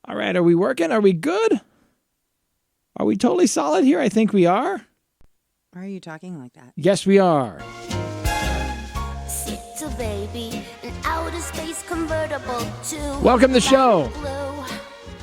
All right, are we working? Are we good? Are we totally solid here? I think we are. Why are you talking like that? Yes, we are. It's a baby, an outer space convertible to Welcome to the show. blue.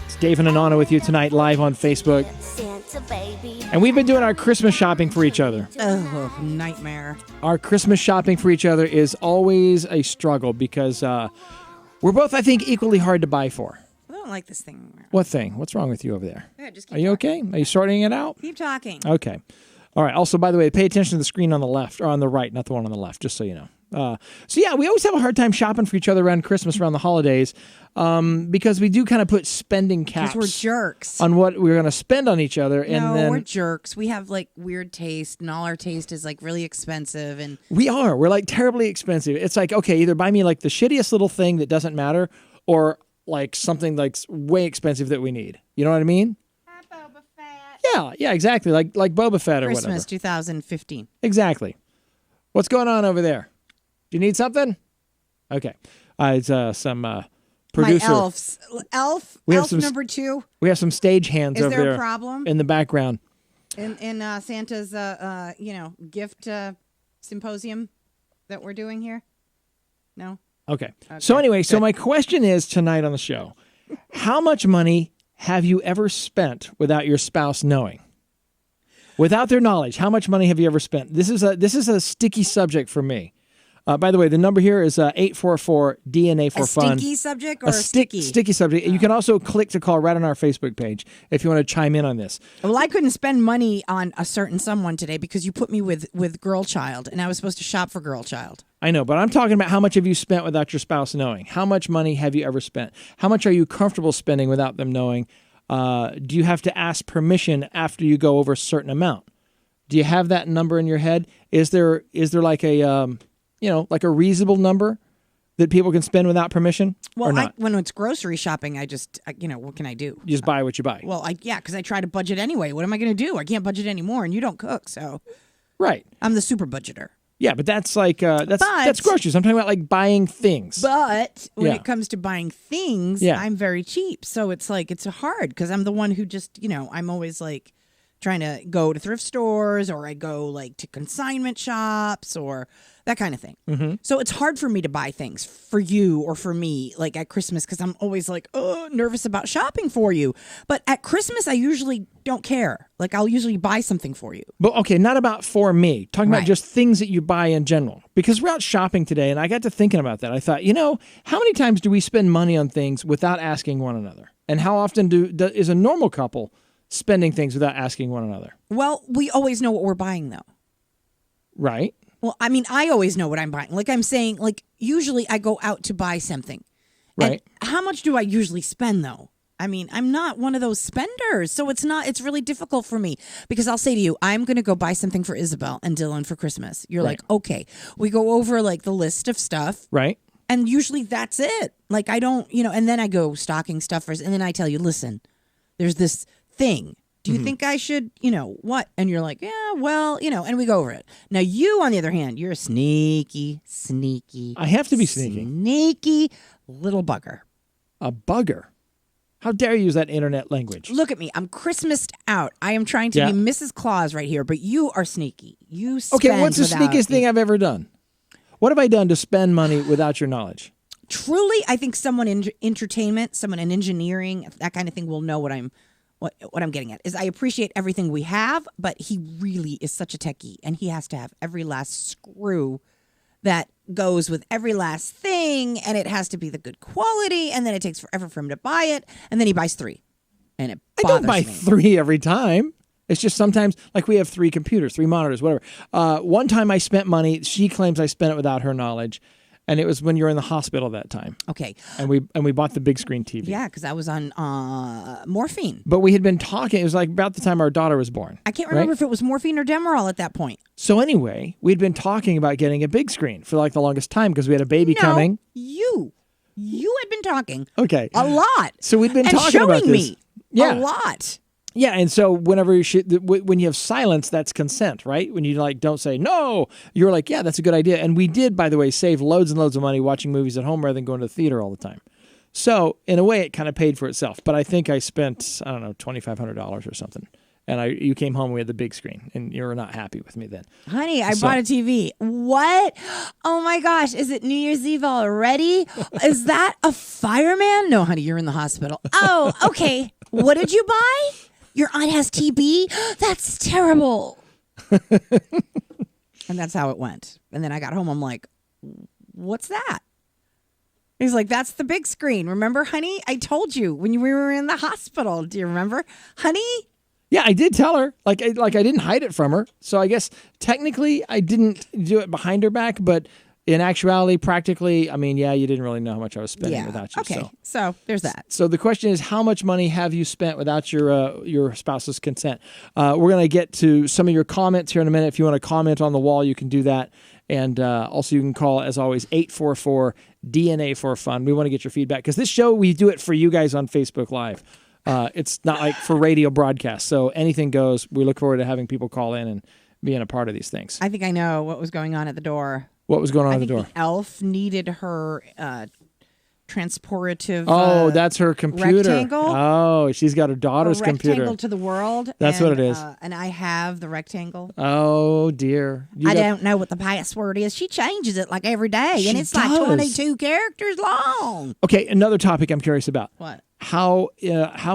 It's Davin and Anna with you tonight live on Facebook. Santa baby. And we've been doing our Christmas shopping for each other. Oh, nightmare. Our Christmas shopping for each other is always a struggle because we're both, I think, equally hard to buy for. I don't like this thing. What thing? What's wrong with you over there? Yeah, just keep Are you talking. okay? Are you sorting it out? Keep talking. Okay. All right. Also, by the way, pay attention to the screen on the left or on the right, not the one on the left, just so you know. So, yeah, we always have a hard time shopping for each other around Christmas, around the holidays, because we do kind of put spending caps Because we're jerks. on what we're going to spend on each other. And No, then we're jerks. We have like weird taste, and all our taste is like really expensive. And we're like terribly expensive. It's like, okay, either buy me like the shittiest little thing that doesn't matter or like something like way expensive that we need. You know what I mean? Boba Fett. Yeah, exactly. Like Boba Fett or Christmas whatever. 2015. Exactly. What's going on over there? Do you need something? Okay. It's some producer. My elves. Elf We have some number 2. We have some stage hands Is over there there a problem in the background. in Santa's gift symposium that we're doing here? No. Okay. So anyway, my question is tonight on the show, how much money have you ever spent without your spouse knowing? Without their knowledge, how much money have you ever spent? This is a sticky subject for me. By the way, the number here is 844-DNA for A fun. stinky subject or a sticky subject. You can also click to call right on our Facebook page if you want to chime in on this. Well, I couldn't spend money on a certain someone today because you put me with girl child, and I was supposed to shop for girl child. I know, but I'm talking about how much have you spent without your spouse knowing? How much money have you ever spent? How much are you comfortable spending without them knowing? Do you have to ask permission after you go over a certain amount? Do you have that number in your head? Is there like a like a reasonable number that people can spend without permission? Well, or not? when it's grocery shopping, I just what can I do? You just buy what you buy. Well, because I try to budget anyway. What am I going to do? I can't budget anymore, and you don't cook, so Right. I'm the super budgeter. Yeah, but that's like that's groceries. I'm talking about like buying things. But when Yeah. it comes to buying things, Yeah. I'm very cheap. So it's like it's hard because I'm the one who just I'm always like trying to go to thrift stores, or I go like to consignment shops or that kind of thing. Mm-hmm. So it's hard for me to buy things for you or for me like at Christmas because I'm always like, nervous about shopping for you. But at Christmas, I usually don't care. Like I'll usually buy something for you. But okay, not about for me. Talking about Right. just things that you buy in general. Because we're out shopping today, and I got to thinking about that. I thought, how many times do we spend money on things without asking one another? And how often is a normal couple spending things without asking one another? Well, we always know what we're buying though. Right? Well, I mean, I always know what I'm buying. Like I'm saying, like usually I go out to buy something. Right. And how much do I usually spend though? I mean, I'm not one of those spenders. So it's really difficult for me because I'll say to you, I'm going to go buy something for Isabel and Dylan for Christmas. You're Right. like, okay, we go over like the list of stuff. Right? And usually that's it. Like I don't, and then I go stocking stuffers and then I tell you, listen, there's this thing. Do you think I should, what? And you're like, yeah, well, and we go over it. Now you, on the other hand, you're a sneaky. I have to be sneaky. Sneaky little bugger. A bugger. How dare you use that internet language? Look at me. I'm Christmased out. I am trying to Yeah. be Mrs. Claus right here, but you are sneaky. You spend Okay, what's the without sneakiest thing I've ever done? What have I done to spend money without your knowledge? Truly, I think someone in entertainment, someone in engineering, that kind of thing will know what I'm getting at. Is I appreciate everything we have, but he really is such a techie, and he has to have every last screw that goes with every last thing, and it has to be the good quality, and then it takes forever for him to buy it, and then he buys 3. And it I bothers don't buy me. 3 every time. It's just sometimes, like we have 3 computers, 3 monitors, whatever. One time I spent money. She claims I spent it without her knowledge, and it was when you were in the hospital that time. Okay. And we bought the big screen TV. Yeah, because I was on morphine. But we had been talking. It was like about the time our daughter was born. I can't remember right? if it was morphine or Demerol at that point. So anyway, we'd been talking about getting a big screen for like the longest time because we had a baby coming. You had been talking. Okay. A lot. So we'd been and talking about showing this. me Yeah. a lot. Yeah, and so whenever when you have silence, that's consent, right? When you like don't say no, you're like, yeah, that's a good idea. And we did, by the way, save loads and loads of money watching movies at home rather than going to the theater all the time. So in a way, it kind of paid for itself. But I think I spent, I don't know, $2,500 or something. And you came home, we had the big screen, and you were not happy with me then. Honey, I bought a TV. What? Oh my gosh. Is it New Year's Eve already? Is that a fireman? No, honey, you're in the hospital. Oh, okay. What did you buy? Your aunt has TB? That's terrible. And that's how it went. And then I got home, I'm like, what's that? He's like, that's the big screen. Remember, honey? I told you when we were in the hospital. Do you remember? Honey? Yeah, I did tell her. Like I didn't hide it from her. So I guess technically I didn't do it behind her back, but in actuality, practically, I mean, yeah, you didn't really know how much I was spending without you. Okay, so there's that. So the question is, how much money have you spent without your spouse's consent? We're going to get to some of your comments here in a minute. If you want to comment on the wall, you can do that. And also you can call, as always, 844-DNA for fun. We want to get your feedback because this show, we do it for you guys on Facebook Live. It's not like for radio broadcast. So anything goes. We look forward to having people call in and being a part of these things. I think I know what was going on at the door. What was going on at the door? The elf needed her transportative. Oh, that's her computer. Rectangle. Oh, she's got her daughter's computer. Rectangle to the world. That's what it is. And I have the rectangle. Oh dear. I don't know what the password is. She changes it like every day, and it's like 22 characters long. Okay, another topic I'm curious about. What? How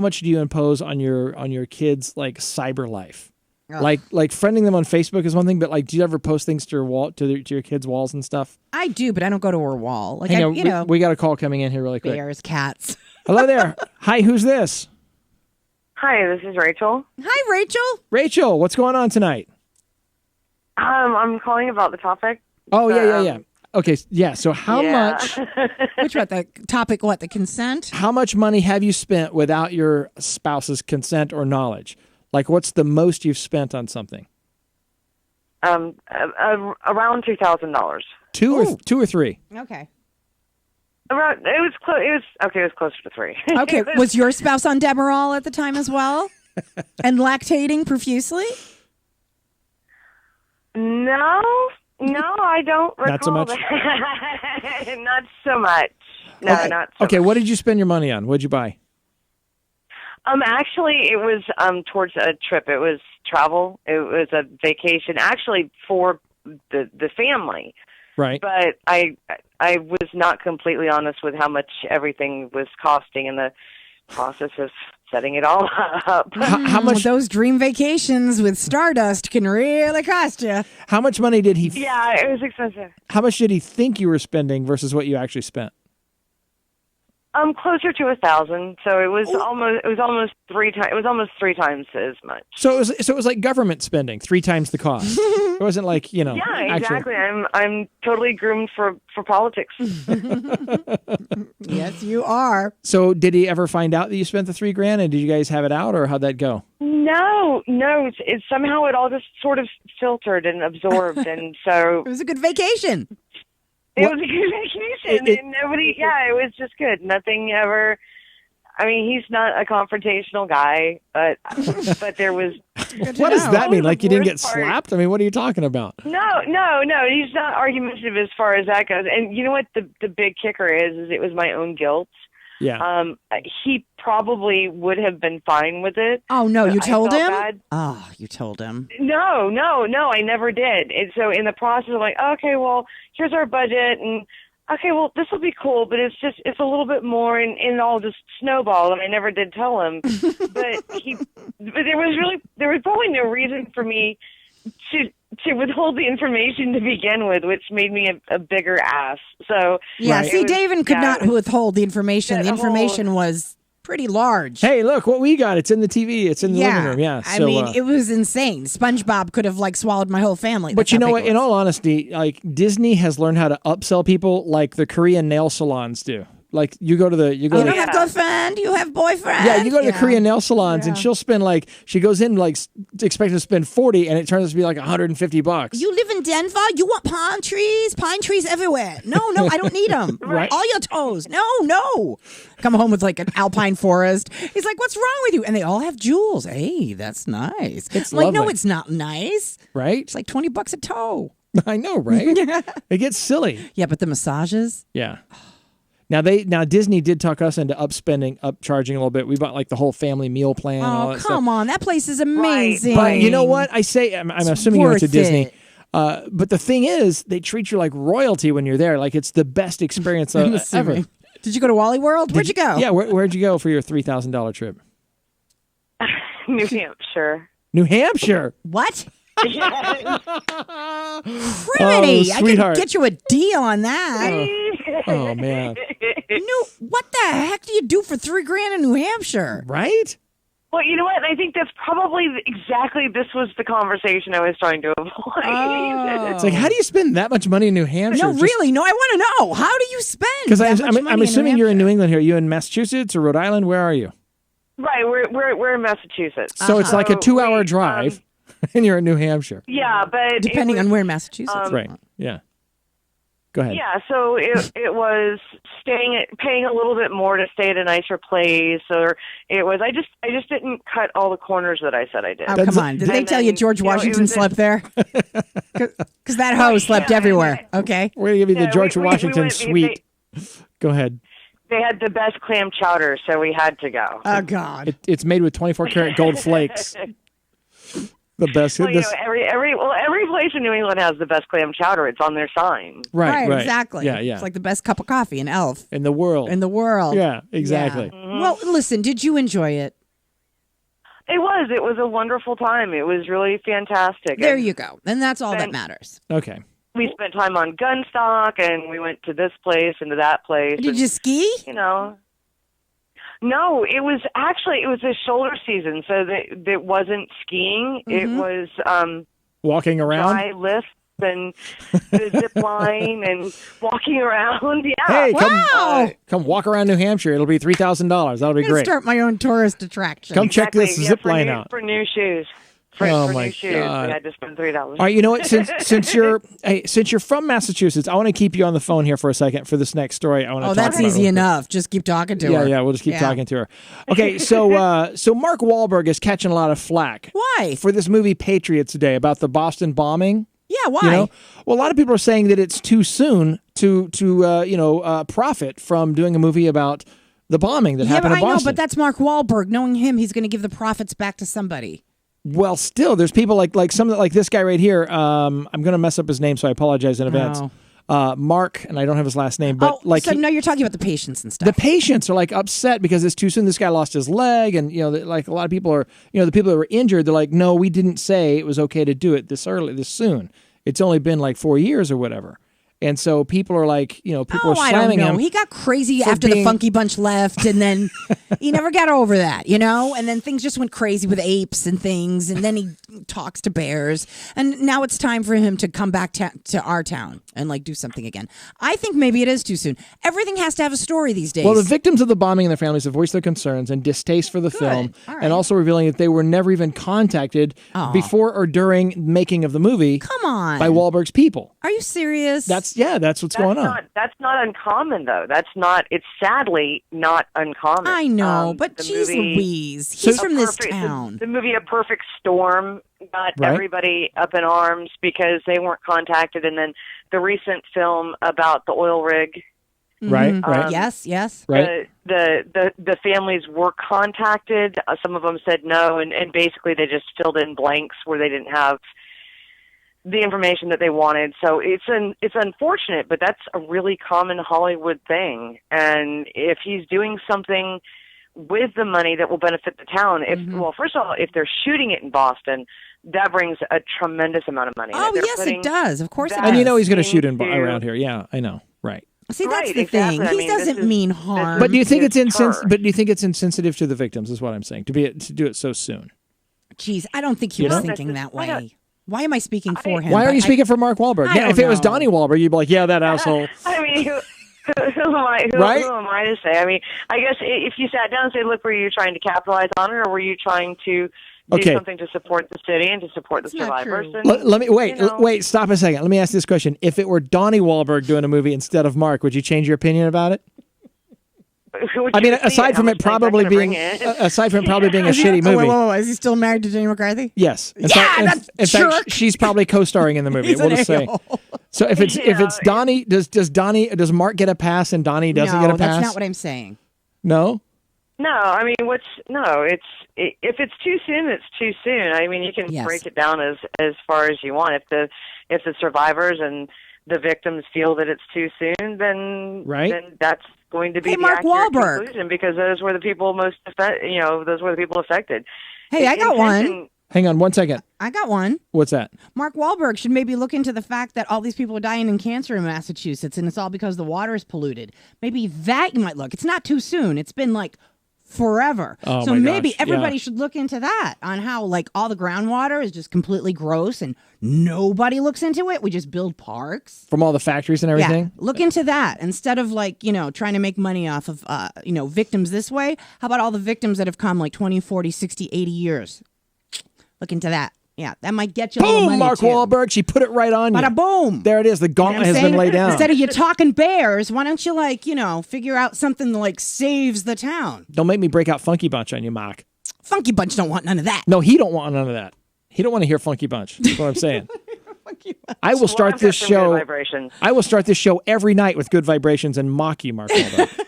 much do you impose on your kids' like cyber life? Ugh. Like friending them on Facebook is one thing, but like, do you ever post things to your wall to your kids' walls and stuff? I do, but I don't go to her wall. Like, we got a call coming in here really quick. Bears, cats. Hello there. Hi, who's this? Hi, this is Rachel. Hi, Rachel. Rachel, what's going on tonight? I'm calling about the topic. Oh yeah. Okay, yeah. So how much? Which what the topic? What the consent? How much money have you spent without your spouse's consent or knowledge? Like, what's the most you've spent on something? Around $2,000. Two or three? Okay. Around it was close. It was closer to three. Okay. Was your spouse on Demerol at the time as well, and lactating profusely? No, I don't recall. Not so much. Not so much. No, okay. not so Okay, much. what did you spend your money on? What'd you buy? Actually, it was towards a trip. It was travel. It was a vacation, actually for the family. Right. But I was not completely honest with how much everything was costing in the process of setting it all up. How much? Those dream vacations with Stardust can really cost you. How much money did he? Yeah, it was expensive. How much did he think you were spending versus what you actually spent? Closer to 1,000. So it was almost 3 times. It was almost 3 times as much. So it was like government spending 3 times the cost. It wasn't like Yeah, exactly. I'm totally groomed for politics. Yes, you are. So did he ever find out that you spent the $3,000, and did you guys have it out, or how'd that go? No. It somehow it all just sort of filtered and absorbed, and so It was a good vacation. it was a good vacation, and nobody. Yeah, it was just good. Nothing ever. I mean, he's not a confrontational guy, but there was. What does that mean? Like you didn't get Worst part- slapped? I mean, what are you talking about? No. He's not argumentative as far as that goes. And you know what the big kicker is it was my own guilt. Yeah. He probably would have been fine with it. Oh no, you I told felt him? bad. Oh, you told him. No, I never did. And so in the process, I'm like, okay, well, here's our budget, and okay, well, this will be cool, but it's a little bit more, and it all just snowballed, and I never did tell him. but there was probably no reason for me to withhold the information to begin with, which made me a bigger ass. So Yeah, Right. see, Davin could not withhold the information. The information was pretty large. Hey, look what we got. It's in the TV. It's in the living room. Yeah. I So, mean, it was insane. SpongeBob could have swallowed my whole family. but That's you how know big what? it In was. all honesty, like Disney has learned how to upsell people like the Korean nail salons do. Like you go to the You don't have girlfriend, you have boyfriend. Yeah, you go to the Korean nail salons and she'll spend she goes in expecting to spend 40 and it turns out to be like $150. You live in Denver. You want pine trees everywhere. No, I don't need them. Right. All your toes. No. Come home with an alpine forest. He's like, what's wrong with you? And they all have jewels. Hey, that's nice. It's like, no, lovely. it's not nice. Right? It's like $20 a toe. I know, right? It gets silly. Yeah, but the massages. Yeah. Now Disney did talk us into upcharging a little bit. We bought like the whole family meal plan. and all Oh, that come stuff. on. That place is amazing. But you know what? I say, I'm assuming you went to worth Disney. it. But the thing is, they treat you like royalty when you're there. Like it's the best experience I'm ever. assuming. Did you go to Wally World? Where'd you go? Yeah, where'd you go for your $3,000 trip? New Hampshire. New Hampshire. What? Criminy! Oh, I sweetheart. can get you a deal on that. Oh man. What the heck do you do for $3,000 in New Hampshire? Right? Well, you know what? I think that's probably exactly this was the conversation I was trying to avoid. It's like, how do you spend that much money in New Hampshire? No, really. No, I want to know. How do you spend? Because that much I'm money assuming you're in New Hampshire? England here. Are you in Massachusetts or Rhode Island? Where are you? Right, we're in Massachusetts. So it's like a 2-hour we, drive, and you're in New Hampshire. Yeah, but Depending it was, on where in Massachusetts. Right. Yeah. Go ahead. Yeah, so it was paying a little bit more to stay at a nicer place, or it was I just didn't cut all the corners that I said I did. Oh, come on. Did they And tell you then, George you know, it Washington was slept there? Because that hoe slept everywhere. Okay. We're going to give you the Yeah, George we Washington went- suite. Go ahead. They had the best clam chowder, so we had to go. Oh, God. It's made with 24-karat gold flakes. The best. Well, you know, every place in New England has the best clam chowder. It's on their sign. right. Exactly. Yeah. It's like the best cup of coffee in Elf in the world. in the world. Yeah, exactly. Yeah. Well, listen, did you enjoy it? It was a wonderful time. It was really fantastic. There And you go. And that's all that Then- matters. Okay. we spent time on Gunstock, and we went to this place and to that place. Did and, you ski? you know, no, it was a shoulder season, so that wasn't skiing. It was Walking around. dry lifts and the zip line and walking around. Yeah. Hey, Wow. come walk around New Hampshire. It'll be $3,000. That'll be I'm gonna great. start my own tourist attraction. Come check Exactly. this Yeah, zip for line new, out. for new shoes. For My new shoes, God. we had to spend $3. All right, you know what? Since you're from Massachusetts, I want to keep you on the phone here for a second for this next story. I want to. Oh, that's easy enough. Just keep talking to her. Yeah, we'll just keep talking to her. Okay, so Mark Wahlberg is catching a lot of flack. Why? For this movie Patriots Day about the Boston bombing. Yeah, why? You know, well, a lot of people are saying that it's too soon to profit from doing a movie about the bombing that Yeah, happened but in I know, Boston. but that's Mark Wahlberg. Knowing him, he's going to give the profits back to somebody. Well, still, there's people like this guy right here. I'm going to mess up his name, so I apologize in advance. Mark, and I don't have his last name, but so you're talking about the patients and stuff. the patients are like upset because it's too soon. This guy lost his leg, and like a lot of people are, the people that were injured, they're like, no, we didn't say it was okay to do it this soon. It's only been like 4 years or whatever. And so people are like, people are I slamming don't know. him. He got crazy for after the being- Funky Bunch left, and then he never got over that, And then things just went crazy with apes and things, and then he talks to bears, and now it's time for him to come back to our town and do something again. I think maybe it is too soon. Everything has to have a story these days. Well, the victims of the bombing and their families have voiced their concerns and distaste for the film, All right. and also revealing that they were never even contacted before or during making of the movie. Come on, by Wahlberg's people. Are you serious? That's what's going on. That's not uncommon, though. It's sadly not uncommon. I know, but the geez movie- Louise, he's from this Perfect- town. The movie A Perfect Storm got Right. everybody up in arms because they weren't contacted, and then the recent film about the oil rig. Right, right. Yes. Right. The families were contacted. Some of them said no, and basically they just filled in blanks where they didn't have the information that they wanted. So it's unfortunate, but that's a really common Hollywood thing. And if he's doing something with the money that will benefit the town, well, first of all, if they're shooting it in Boston, that brings a tremendous amount of money. Oh, If they're yes, it putting does. Of course it that does. And he's going to shoot into- around here. Yeah, I know. Right. See, that's Right, the exactly. thing. I He mean, doesn't this is- mean this harm. But do you think It's her. But do you think it's insensitive to the victims? Is what I'm saying. To do it so soon. Jeez, I don't think he You was know? thinking that I don't- way. Why am I speaking for him? Why are But you speaking for Mark Wahlberg? I Yeah, don't if it was know. Donnie Wahlberg, you'd be like, yeah, that asshole. I mean, who am I? Right? Who am I to say? I mean, I guess if you sat down and said, "Look, were you trying to capitalize on it, or were you trying to do Okay. something to support the city and to support the not survivors?" true. And, Let me wait. you know, Wait. Stop a second. Let me ask this question: if it were Donnie Wahlberg doing a movie instead of Mark, would you change your opinion about it? who would I you mean, see aside How from much it money's that probably gonna being bring in? a Is he- shitty oh, movie. wait. Is he still married to Jenny McCarthy? Yes. In Yeah, fact, that in fact, jerk. she's probably co-starring in the movie. He's We'll an just say. a-hole. So if it's Donnie, does Mark get a pass and Donnie doesn't get a pass? No, that's not what I'm saying. No. No, I mean, if it's too soon, it's too soon. I mean, you can break it down as far as you want. If the survivors and the victims feel that it's too soon, then that's going to be the Mark accurate Wahlberg. conclusion, because those were the people those were the people affected. Hey, I got one. Hang on 1 second. I got one. What's that? Mark Wahlberg should maybe look into the fact that all these people are dying in cancer in Massachusetts, and it's all because the water is polluted. Maybe that you might look. It's not too soon. It's been like forever. Oh, so my maybe gosh, everybody should look into that, on how like all the groundwater is just completely gross and nobody looks into it. We just build parks From all the factories and everything? Yeah, look into that instead of like, trying to make money off of victims this way. How about all the victims that have come like 20, 40, 60, 80 years? Look into that. Yeah, that might get you a little money, Boom, Mark too. Wahlberg. She put it right on you. Bada boom. There it is. The gauntlet has been laid down. Instead of you talking bears, why don't you figure out something that like saves the town? Don't make me break out Funky Bunch on you, Mark. Funky Bunch don't want none of that. No, he don't want none of that. He don't want to hear Funky Bunch. That's what I'm saying. I will start this show. I will start this show every night with good vibrations and mock you, Mark Wahlberg.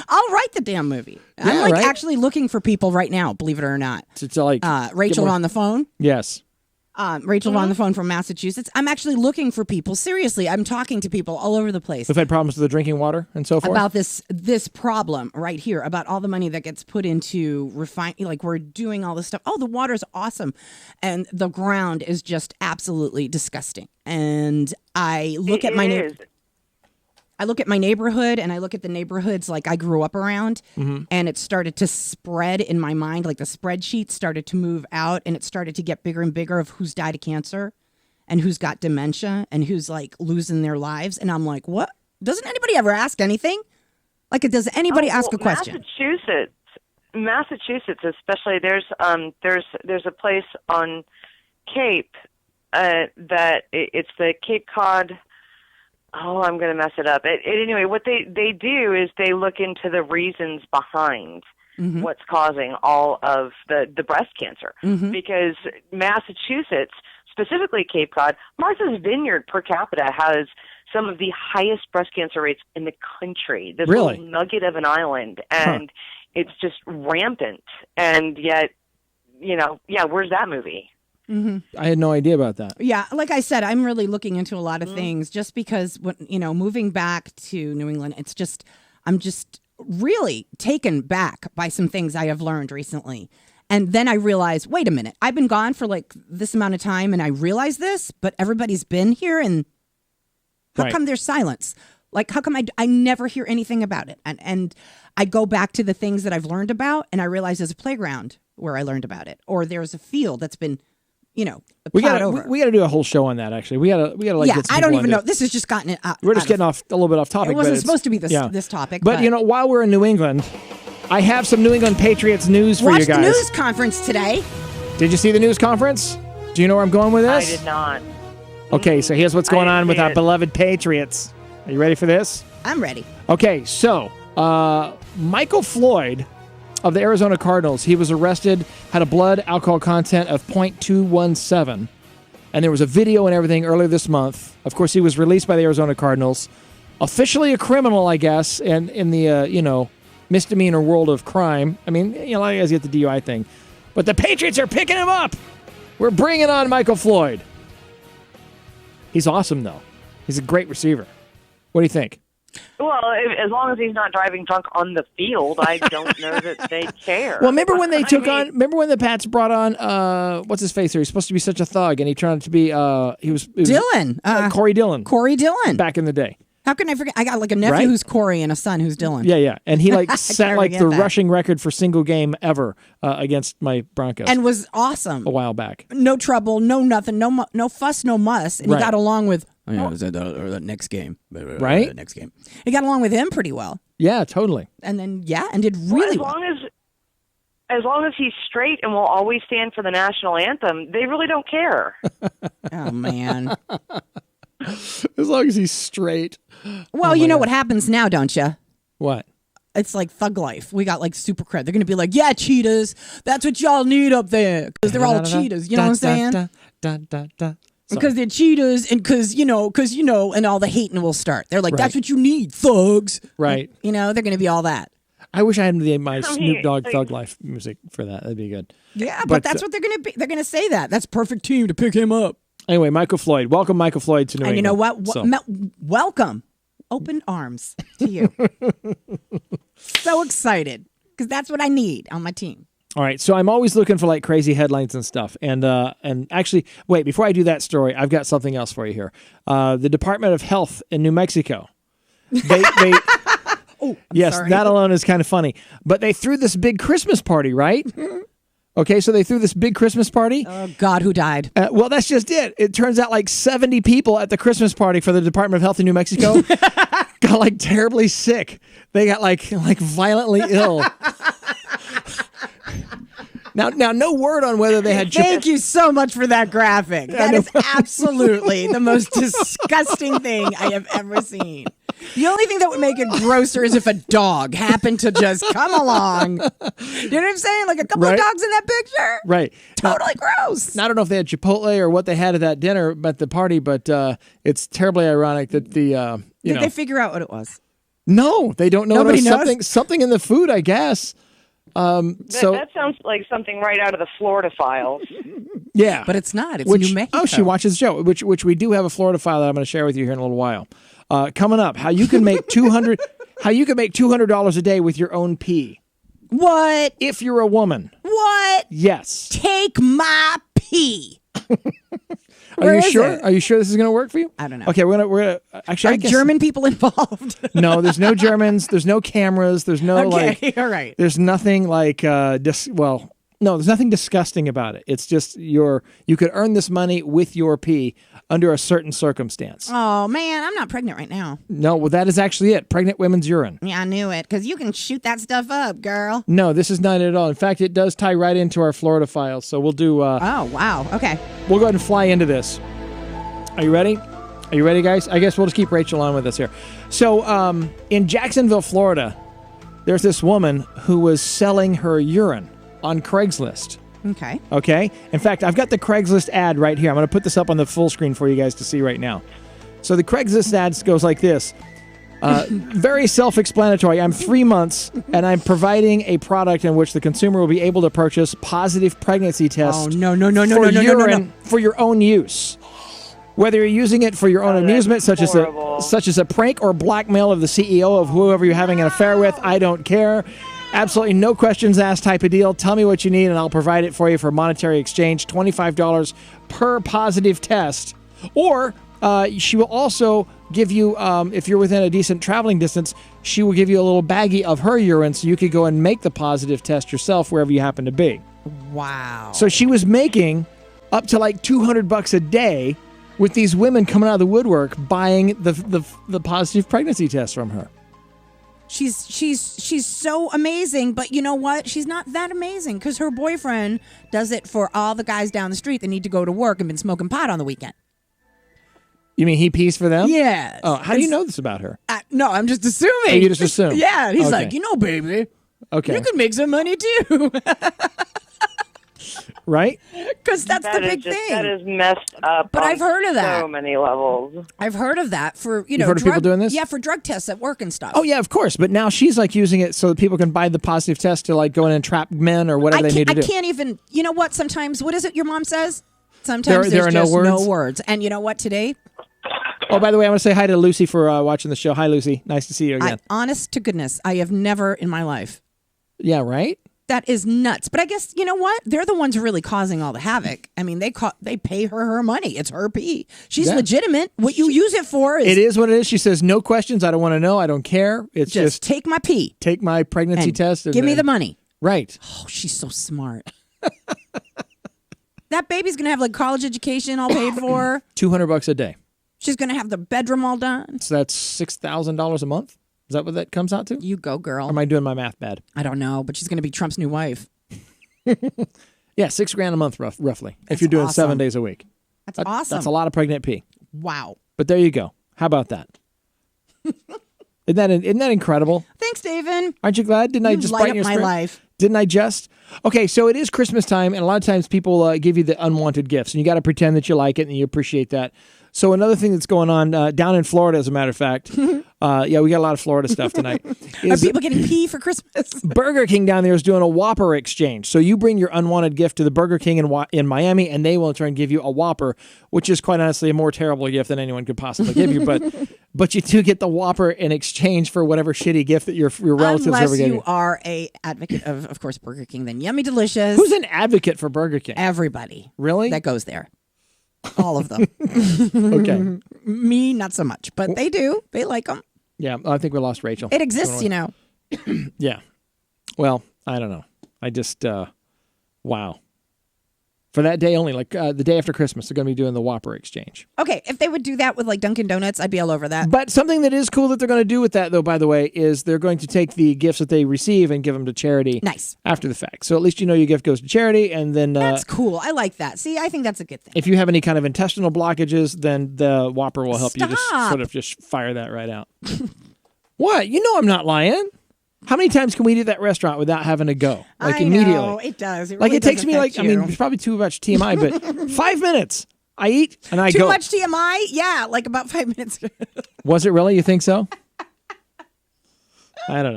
I'll write the damn movie. Yeah, I'm right? actually looking for people right now, believe it or not. It's like Rachel on the phone. Yes. Rachel on the phone from Massachusetts. I'm actually looking for people. Seriously, I'm talking to people all over the place We've had problems with the drinking water and so forth. about this problem right here, about all the money that gets put into like we're doing all this stuff. Oh, the water's awesome, and the ground is just absolutely disgusting. And I look at I look at my neighborhood, and I look at the neighborhoods like I grew up around, and it started to spread in my mind. Like the spreadsheet started to move out, and it started to get bigger and bigger of who's died of cancer and who's got dementia and who's like losing their lives. And I'm like, what? Doesn't anybody ever ask anything? Like, does anybody ask a question? Massachusetts especially, there's a place on Cape that it's the Cape Cod. Oh, I'm going to mess it up. Anyway, what they do is they look into the reasons behind what's causing all of the breast cancer. Because Massachusetts, specifically Cape Cod, Martha's Vineyard per capita has some of the highest breast cancer rates in the country. This Really? little nugget of an island, and it's just rampant. And yet, where's that movie? I had no idea about that. Yeah, like I said, I'm really looking into a lot of things just because, moving back to New England, I'm just really taken back by some things I have learned recently. And then I realized, wait a minute, I've been gone for like this amount of time and I realized this, but everybody's been here, and how come there's silence? Like, how come I never hear anything about it? And I go back to the things that I've learned about, and I realize there's a playground where I learned about it, or there's a field that's been we got to do a whole show on that. Actually, we got to like. Yeah, get some I don't people even on know. This is just gotten it. We're just getting off a little bit off topic. It wasn't but supposed to be this topic. But while we're in New England, I have some New England Patriots news for you guys. Watch the news conference today. Did you see the news conference? Do you know where I'm going with this? I did not. Okay, so here's what's going on with our beloved Patriots. Are you ready for this? I'm ready. Okay, so Michael Floyd of the Arizona Cardinals, he was arrested, had a blood alcohol content of 0.217. And there was a video and everything earlier this month. Of course, he was released by the Arizona Cardinals. Officially a criminal, I guess, and in the, misdemeanor world of crime. I mean, a lot of guys get the DUI thing. But the Patriots are picking him up. We're bringing on Michael Floyd. He's awesome, though. He's a great receiver. What do you think? Well, as long as he's not driving drunk on the field, I don't know that they care. Well, remember when they remember when the Pats brought on, what's his face here? He's supposed to be such a thug, and he turned out to be, he was Dylan. Corey Dillon. Corey Dillon. Back in the day. How can I forget? I got like a nephew who's Corey and a son who's Dylan. Yeah. And he set like the that. rushing record for single game ever against my Broncos. And was awesome. A while back. No trouble, no nothing, no fuss, no muss. And he got along with, the next game. Right? The next game. He got along with him pretty well. Yeah, totally. And then, and did really well. As long as he's straight and will always stand for the national anthem, they really don't care. Oh, man. As long as he's straight. Well, you know what happens now, don't you? What? It's like thug life. We got like super cred. They're going to be like, yeah, cheetahs. That's what y'all need up there. Because they're all cheetahs. You know what I'm saying? da, da, da. Because they're cheaters and because and all the hating will start. They're like, that's what you need, thugs. Right. They're going to be all that. I wish I had my Snoop Dogg Thug Life music for that. That'd be good. Yeah, but that's what they're going to be. They're going to say that. That's perfect team to pick him up. Anyway, Michael Floyd. Welcome, Michael Floyd, to New England. And you know what? Welcome. Open arms to you. So excited because that's what I need on my team. All right, so I'm always looking for like crazy headlines and stuff. And actually, wait, before I do that story, I've got something else for you here. The Department of Health in New Mexico. They yes, sorry. that alone is kind of funny. But they threw this big Christmas party, right? Okay, so they threw this big Christmas party. Oh, God, who died? Well, that's just it. It turns out like 70 people at the Christmas party for the Department of Health in New Mexico got like terribly sick. They got like violently ill. Now, no word on whether they had. Thank you so much for that graphic. That is absolutely the most disgusting thing I have ever seen. The only thing that would make it grosser is if a dog happened to just come along. You know what I'm saying? Like a couple of dogs in that picture. Right. Totally gross. I don't know if they had Chipotle or what they had at that dinner at the party, but it's terribly ironic that the Did they figure out what it was? No, they don't know. Nobody knows? Something in the food, I guess. That sounds like something right out of the Florida Files. Yeah, but it's not. It's New Mexico. Oh, she watches the show, which we do have a Florida file that I'm going to share with you here in a little while. Coming up, how you can make $200 a day with your own pee. What? If you're a woman. What? Yes. Take my pee. Are you sure? Are you sure this is going to work for you? I don't know. Okay, we're gonna actually. Are German people involved? No, there's no Germans. There's no cameras. There's no all right. There's nothing like there's nothing disgusting about it. It's just you could earn this money with your pee under a certain circumstance. Oh man, I'm not pregnant right now. No, well that is actually it. Pregnant women's urine. Yeah, I knew it because you can shoot that stuff up, girl. No, this is not it at all. In fact, it does tie right into our Florida files. So we'll do. Oh wow. Okay. We'll go ahead and fly into this. Are you ready? Are you ready, guys? I guess we'll just keep Rachel on with us here. So, in Jacksonville, Florida, there's this woman who was selling her urine on Craigslist. Okay. Okay? In fact, I've got the Craigslist ad right here. I'm going to put this up on the full screen for you guys to see right now. So the Craigslist ad goes like this. Very self-explanatory. I'm 3 months, and I'm providing a product in which the consumer will be able to purchase positive pregnancy tests for your own use. Whether you're using it for your own amusement, such as a prank or blackmail of the CEO of whoever you're having an affair with, I don't care. Absolutely no questions asked type of deal. Tell me what you need, and I'll provide it for you for monetary exchange, $25 per positive test. Or she will also give you, if you're within a decent traveling distance, she will give you a little baggie of her urine so you could go and make the positive test yourself wherever you happen to be. Wow. So she was making up to like $200 a day with these women coming out of the woodwork buying the positive pregnancy test from her. She's so amazing, but you know what? She's not that amazing because her boyfriend does it for all the guys down the street that need to go to work and been smoking pot on the weekend. You mean he pees for them? Yes. Oh, how do you know this about her? No, I'm just assuming. Oh, you just assume? Yeah, he's Okay. like, baby, Okay. you can make some money too. Right? Because that's the big thing. That is messed up. But I've heard of that. So many levels. I've heard of that for, You've heard of people doing this? Yeah, for drug tests at work and stuff. Oh, yeah, of course. But now she's like using it so that people can buy the positive test to like go in and trap men or whatever they need to do. I can't even, you know what? Sometimes, what is it your mom says? Sometimes There there's are just no words. And you know what? Today, Oh, by the way, I want to say hi to Lucy for watching the show. Hi, Lucy. Nice to see you again. honest to goodness, I have never in my life. Yeah, right? That is nuts. But I guess, you know what? They're the ones really causing all the havoc. I mean, they pay her money. It's her pee. She's legitimate. What you use it for is... It is what it is. She says, no questions. I don't want to know. I don't care. It's just take my pee. Take my pregnancy test. And give me the money. Right. Oh, she's so smart. That baby's going to have like college education all paid for. $200 a day. She's going to have the bedroom all done. So that's $6,000 a month? Is that what that comes out to? You go, girl. Or am I doing my math bad? I don't know, but she's going to be Trump's new wife. Yeah, $6,000 a month, roughly. That's if you're doing awesome. 7 days a week. That's awesome. That's a lot of pregnant pee. Wow. But there you go. How about that? Isn't that incredible? Thanks, Davin. Aren't you glad? Didn't I just light brighten up your my spirit? life. Didn't I just? Okay, so it is Christmas time, and a lot of times people give you the unwanted gifts, and you got to pretend that you like it and you appreciate that. So another thing that's going on down in Florida, as a matter of fact, we got a lot of Florida stuff tonight. Are people getting pee for Christmas? Burger King down there is doing a Whopper exchange. So you bring your unwanted gift to the Burger King in Miami, and they will in turn give you a Whopper, which is quite honestly a more terrible gift than anyone could possibly give you. But you do get the Whopper in exchange for whatever shitty gift that your relatives ever Unless gave you you. are a advocate of course, Burger King, then Yummy Delicious. Who's an advocate for Burger King? Everybody. Really? That goes there. All of them. Okay. Me, not so much, but they do. They like them. Yeah, I think we lost Rachel. It exists, you know. Yeah. Well, I don't know. I just, wow. For that day only, like the day after Christmas, they're going to be doing the Whopper exchange. Okay, if they would do that with like Dunkin' Donuts, I'd be all over that. But something that is cool that they're going to do with that, though, by the way, is they're going to take the gifts that they receive and give them to charity. Nice. After the fact. So at least you know your gift goes to charity, and then That's cool. I like that. See, I think that's a good thing. if you have any kind of intestinal blockages, then the Whopper will help you just Stop. sort of just fire that right out. What? You know I'm not lying. How many times can we do that restaurant without having to go? Like I immediately. know, it does. It Like really it takes does me affect like, I mean, you. it's probably too much TMI, but 5 minutes. I eat and I Too go. much TMI? Yeah, like about 5 minutes. Was it really? You think so? I don't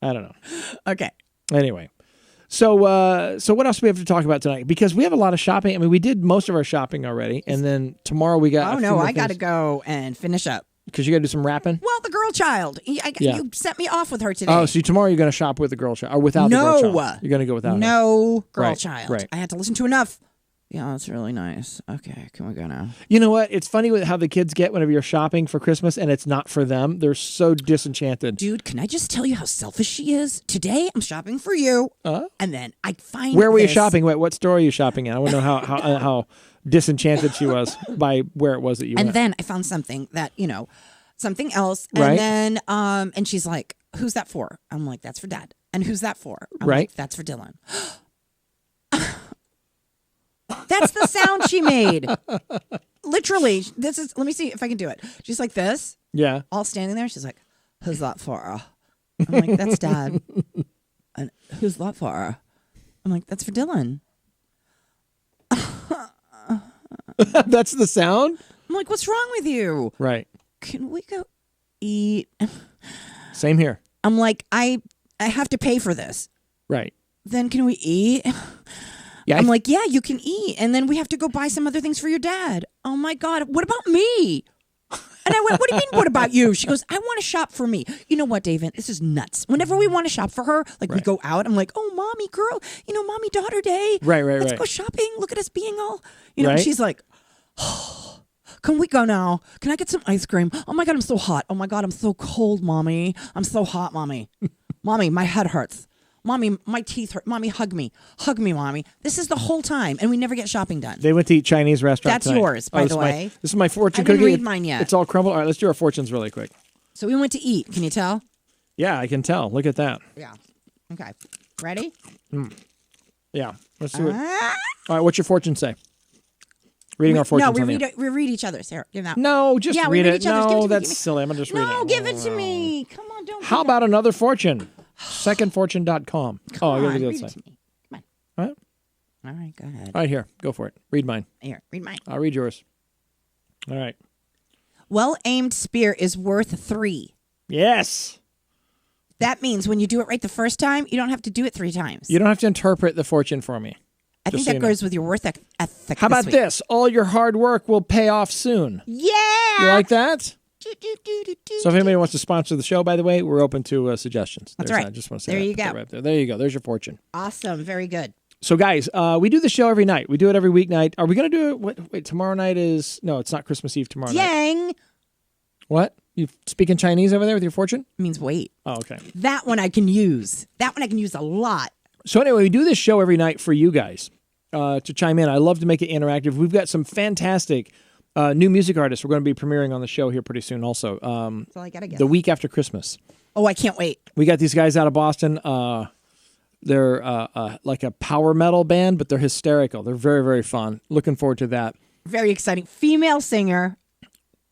know. Okay. Anyway. So what else do we have to talk about tonight? Because we have a lot of shopping. I mean, we did most of our shopping already. And then tomorrow we got Oh, no, I got to go and finish up. Because you got to do some rapping? Well, the girl child. Yeah. You sent me off with her today. Oh, so tomorrow you're going to shop with the girl child or without the girl child? You're going to go without her. No girl Right, child. right. I had to listen to enough. Yeah, that's really nice. Okay, can we go now? You know what? It's funny with how the kids get whenever you're shopping for Christmas and it's not for them. They're so disenchanted. Dude, can I just tell you how selfish she is? Today, I'm shopping for you. And then I find Where were you this- shopping? Wait, what store are you shopping at? I want to know how disenchanted she was by where it was that you And went. then I found something that, something else. And Right. then, and she's like, who's that for? I'm like, that's for Dad. And who's that for? I'm Right. like, that's for Dylan. That's the sound she made. Literally, let me see if I can do it. She's like this, Yeah. all standing there. She's like, who's that for? I'm like, that's Dad. And who's that for? I'm like, that's for Dylan. That's the sound? I'm like, what's wrong with you? Right. Can we go eat? Same here. I'm like, I have to pay for this. Right. Then can we eat? Yeah. I'm like, yeah, you can eat. And then we have to go buy some other things for your dad. Oh my God, what about me? And I went, what do you mean, what about you? She goes, I want to shop for me. You know what, David? This is nuts. Whenever we want to shop for her, like we go out, I'm like, oh, mommy, girl, mommy, daughter day. Right. Let's go shopping. Look at us being all, and Right. she's like, oh, can we go now? Can I get some ice cream? Oh my God, I'm so hot. Oh my God, I'm so cold, mommy. I'm so hot, mommy. Mommy, my head hurts. Mommy, my teeth hurt. Mommy, hug me. Hug me, mommy. This is the whole time, and we never get shopping done. They went to eat Chinese restaurant That's tonight. yours, by this the is my- way. This is my fortune I didn't cookie. read mine yet. It's all crumbled. All right, let's do our fortunes really quick. So we went to eat. Can you tell? Yeah, I can tell. Look at that. Yeah. Okay. Ready? Yeah. Let's do it. Ah! All right, what's your fortune say? Reading our fortunes. No, we on the read we read each other's. Here, give that. No, just Yeah, we read read it. each other's. Give it No, to me, that's give me- silly. I'm going to just read it. No, give it to me. Come on, don't. How do about another fortune? Secondfortune.com. that. Oh, I Come got on, to do read that it side. to me. Come All right. on. All right, go ahead. All right, here. Go for it. Read mine. Here, read mine. I'll read yours. All right. Well-aimed spear is worth 3. Yes. That means when you do it right the first time, you don't have to do it 3 times. You don't have to interpret the fortune for me. I think just so that you know. goes with your worth ethic. How about week. this? All your hard work will pay off soon. Yeah. You like that? Do, do, do, do, do, So if do. anybody wants to sponsor the show, by the way, we're open to suggestions. That's There's right. that. I just want to say There that. you Put that go. Right there. There you go. There's your fortune. Awesome. Very good. So, guys, we do the show every night. We do it every weeknight. Are we going to do it? Wait, tomorrow night is... No, it's not Christmas Eve tomorrow night. Yang What? You speaking Chinese over there with your fortune? means wait. Oh, okay. That one I can use. That one I can use a lot. So anyway, we do this show every night for you guys to chime in. I love to make it interactive. We've got some fantastic new music artists we're going to be premiering on the show here pretty soon also. That's all I gotta get. The week after Christmas. Oh, I can't wait. We got these guys out of Boston. They're like a power metal band, but they're hysterical. They're very, very fun. Looking forward to that. Very exciting. Female singer.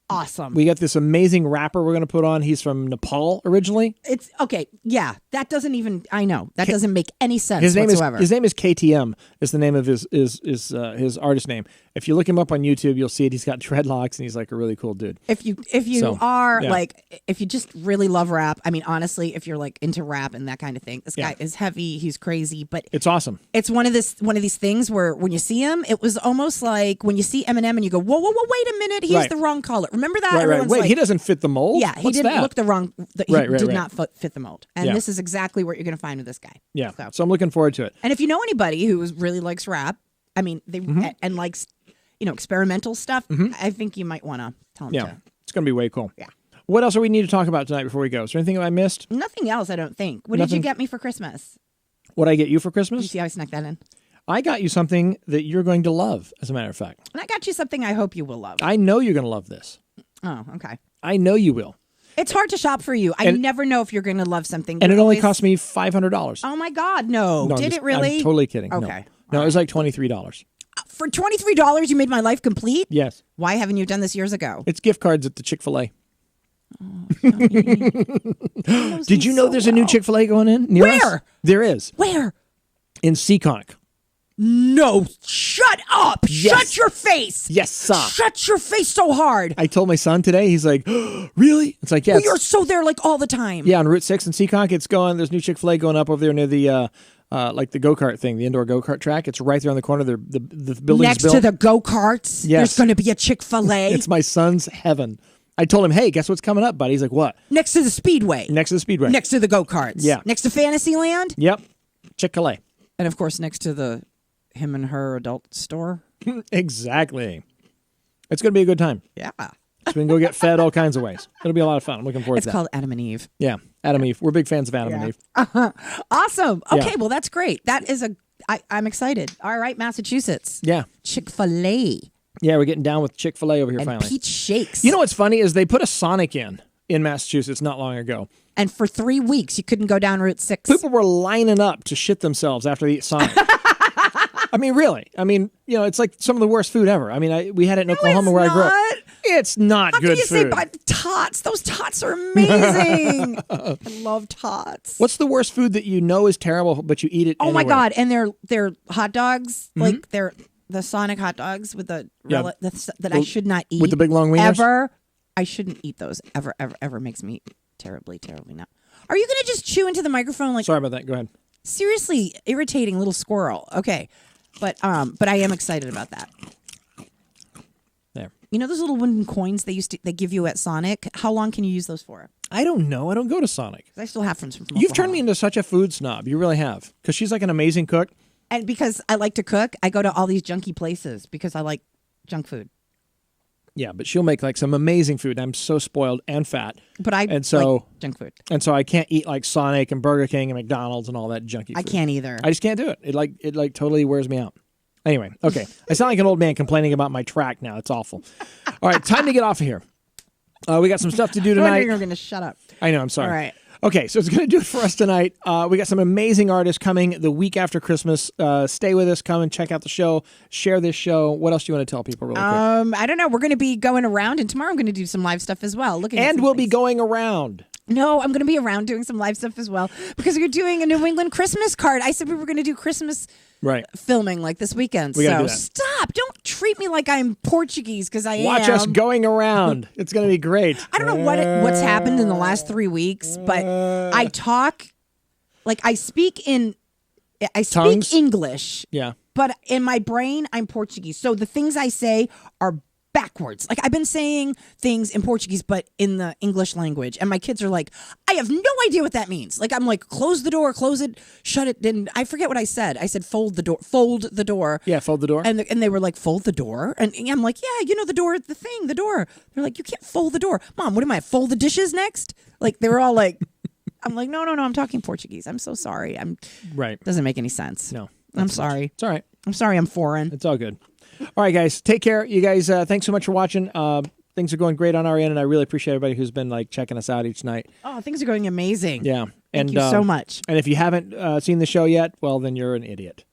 awesome. We got this amazing rapper we're going to put on. He's from Nepal originally. It's okay. Yeah, that doesn't even. I know that doesn't make any sense His name whatsoever. is KTM. Is the name of his artist name. If you look him up on YouTube, you'll see it. He's got dreadlocks and he's like a really cool dude. If you So, are yeah. like, if you just really love rap, I mean, honestly, if you're like into rap and that kind of thing, this guy is heavy. He's crazy, but It's awesome. it's one of these things where when you see him, it was almost like when you see Eminem and you go, whoa, wait a minute, he's Right. the wrong color. Remember that? Right. Everyone's Wait, like, he doesn't fit the mold. Yeah, he What's didn't that? look the wrong. He Right, did right. not fit the mold, and Yeah. this is exactly what you're going to find with this guy. Yeah. So I'm looking forward to it. And if you know anybody who really likes rap, I mean, they Mm-hmm. and likes experimental stuff, I think you might want to tell them Yeah. to. It's going to be way cool. Yeah. What else do we need to talk about tonight before we go? Is there anything I missed? Nothing else, I don't think. What did Nothing? you get me for Christmas? What I get you for Did you Christmas? see how I snuck that in? I got you something that you're going to love, as a matter of fact. And I got you something I hope you will love. I know you're going to love this. Oh, okay. I know you will. It's hard to shop for you. I And- never know if you're going to love something. And it You're only always- cost me $500. Oh my God, no! No, I'm Did just- it really? I'm totally kidding. Okay. No, it was like $23. For $23, you made my life complete. Yes. Why haven't you done this years ago? It's gift cards at the Chick-fil-A. Knows Did me you know so there's a new well. Chick-fil-A going in near us? Where? There is. Where? In Seekonk. No! Shut up! Yes. Shut your face! Yes, sir. Shut your face so hard! I told my son today, he's like, really? It's like, yeah. Well, it's- you're so there like all the time. Yeah, on Route 6 in Seekonk, it's going. There's new Chick-fil-A going up over there near the like the go-kart thing, the indoor go-kart track. It's right there on the corner. The building's Next built. to the go-karts, Yes. there's going to be a Chick-fil-A. It's my son's heaven. I told him, hey, guess what's coming up, buddy? He's like, what? Next to the Speedway. Next to the Speedway. Next to the go-karts. Yeah. Next to Fantasyland. Yep. Chick-fil-A. And of course, next to the him and her adult store. Exactly. It's going to be a good time. Yeah. So we can go get fed all kinds of ways. It'll be a lot of fun. I'm looking forward It's to that. called Adam and Eve. Yeah, Adam Eve. We're big fans of Adam and Eve. Awesome. Okay, Yeah. well, that's great. That is I'm excited. All right, Massachusetts. Yeah. Chick-fil-A. Yeah, we're getting down with Chick-fil-A over here And finally. peach shakes. You know what's funny is they put a Sonic in Massachusetts not long ago. And for 3 weeks, you couldn't go down Route 6. People were lining up to shit themselves after they eat Sonic. I mean, really. I mean, it's like some of the worst food ever. I mean, we had it in Oklahoma where I grew up. not. It's not How good can you say food. but tots? Those tots are amazing. I love tots. What's the worst food that you know is terrible, but you eat it Oh my anyway? God! And they're hot dogs, like they're the Sonic hot dogs with the Yeah. that I should not eat With the big long wieners? ever. I shouldn't eat those ever. Makes me terribly not. Are you gonna just chew into the microphone like Sorry about that. Go ahead. seriously irritating little squirrel? Okay, but I am excited about that. There. You know those little wooden coins they give you at Sonic? How long can you use those for? I don't know. I don't go to Sonic. 'Cause I still have friends from You've turned Oklahoma. me into such a food snob. You really have. Because she's like an amazing cook. And because I like to cook, I go to all these junky places because I like junk food. Yeah, but she'll make like some amazing food. I'm so spoiled and fat. But I And so- like junk food. And so I can't eat like Sonic and Burger King and McDonald's and all that junky food. I can't either. I just can't do it. It like totally wears me out. Anyway, okay. I sound like an old man complaining about my track now. It's awful. All right, time to get off of here. We got some stuff to do I'm wondering tonight. you're going to shut up. I know, I'm sorry. All right. Okay, so it's going to do it for us tonight. We got some amazing artists coming the week after Christmas. Stay with us. Come and check out the show. Share this show. What else do you want to tell people really quick? I don't know. We're going to be going around, and tomorrow I'm going to do some live stuff as well. Looking at And some we'll be things. going around. No, I'm going to be around doing some live stuff as well because we're doing a New England Christmas card. I said we were going to do Christmas Right. filming like this weekend. We gotta So do that. stop. Don't treat me like I'm Portuguese because I Watch am. us going around. It's going to be great. I don't know what's happened in the last 3 weeks, but I talk like I speak Tongues? English, Yeah. but in my brain I'm Portuguese. So the things I say are backwards. Like I've been saying things in Portuguese but in the English language, and my kids are like, I have no idea what that means. Like I'm like, close the door, close it, shut it. And I forget what I said. I said fold the door. Yeah, fold the door. And they were like, fold the door? And I'm like, yeah, the door, the door. They're like, you can't fold the door. Mom, what am I, fold the dishes next? Like, they were all like, I'm like, no, I'm talking Portuguese. I'm so sorry. Right. Doesn't make any sense. No. I'm sorry. It's all right. I'm sorry I'm foreign. It's all good. All right, guys. Take care. You guys, thanks so much for watching. Things are going great on our end, and I really appreciate everybody who's been like checking us out each night. Oh, things are going amazing. Yeah. Thank you so much. And if you haven't seen the show yet, well, then you're an idiot.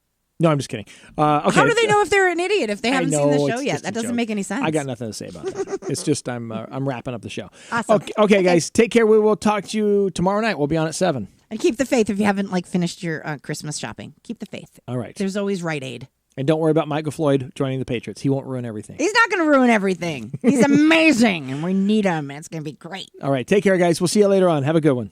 No, I'm just kidding. Okay. How do they know if they're an idiot if they haven't seen the know, show it's yet? just That a doesn't joke. make any sense. I got nothing to say about that. It's just I'm wrapping up the show. Awesome. Okay, guys, take care. We will talk to you tomorrow night. We'll be on at 7. And keep the faith if you haven't finished your Christmas shopping. Keep the faith. All right. There's always Rite Aid. And don't worry about Michael Floyd joining the Patriots. He won't ruin everything. He's not going to ruin everything. He's amazing, and we need him. And it's going to be great. All right, take care, guys. We'll see you later on. Have a good one.